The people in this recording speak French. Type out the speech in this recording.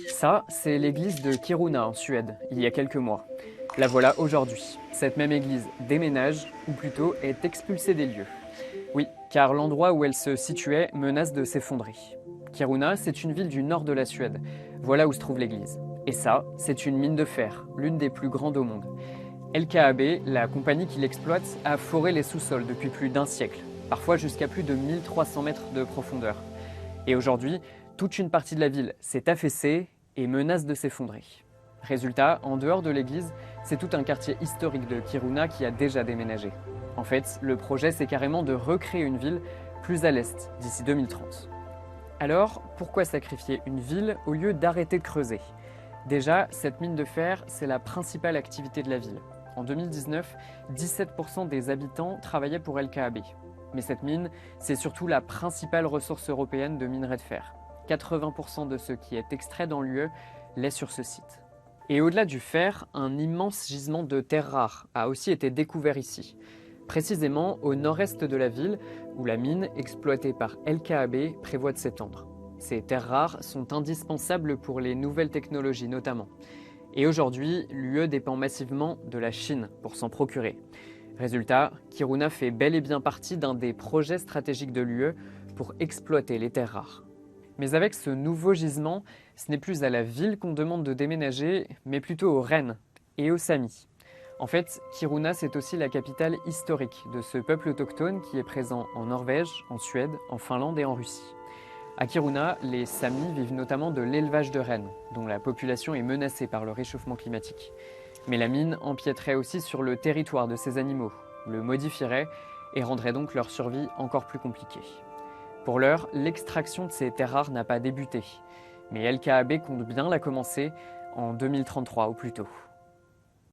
Ça, c'est l'église de Kiruna en Suède, il y a quelques mois. La voilà aujourd'hui. Cette même église déménage, ou plutôt est expulsée des lieux. Oui, car l'endroit où elle se situait menace de s'effondrer. Kiruna, c'est une ville du nord de la Suède. Voilà où se trouve l'église. Et ça, c'est une mine de fer, l'une des plus grandes au monde. LKAB, la compagnie qui l'exploite, a foré les sous-sols depuis plus d'un siècle, parfois jusqu'à plus de 1300 mètres de profondeur. Et aujourd'hui, toute une partie de la ville s'est affaissée et menace de s'effondrer. Résultat, en dehors de l'église, c'est tout un quartier historique de Kiruna qui a déjà déménagé. En fait, le projet, c'est carrément de recréer une ville plus à l'est d'ici 2030. Alors, pourquoi sacrifier une ville au lieu d'arrêter de creuser? Déjà, cette mine de fer, c'est la principale activité de la ville. En 2019, 17% des habitants travaillaient pour LKAB. Mais cette mine, c'est surtout la principale ressource européenne de minerai de fer. 80% de ce qui est extrait dans l'UE l'est sur ce site. Et au-delà du fer, un immense gisement de terres rares a aussi été découvert ici. Précisément au nord-est de la ville, où la mine, exploitée par LKAB, prévoit de s'étendre. Ces terres rares sont indispensables pour les nouvelles technologies notamment. Et aujourd'hui, l'UE dépend massivement de la Chine pour s'en procurer. Résultat, Kiruna fait bel et bien partie d'un des projets stratégiques de l'UE pour exploiter les terres rares. Mais avec ce nouveau gisement, ce n'est plus à la ville qu'on demande de déménager, mais plutôt aux Rennes et aux Samis. En fait, Kiruna, c'est aussi la capitale historique de ce peuple autochtone qui est présent en Norvège, en Suède, en Finlande et en Russie. À Kiruna, les Samis vivent notamment de l'élevage de rennes, dont la population est menacée par le réchauffement climatique. Mais la mine empiéterait aussi sur le territoire de ces animaux, le modifierait et rendrait donc leur survie encore plus compliquée. Pour l'heure, l'extraction de ces terres rares n'a pas débuté, mais LKAB compte bien la commencer en 2033 au plus tôt.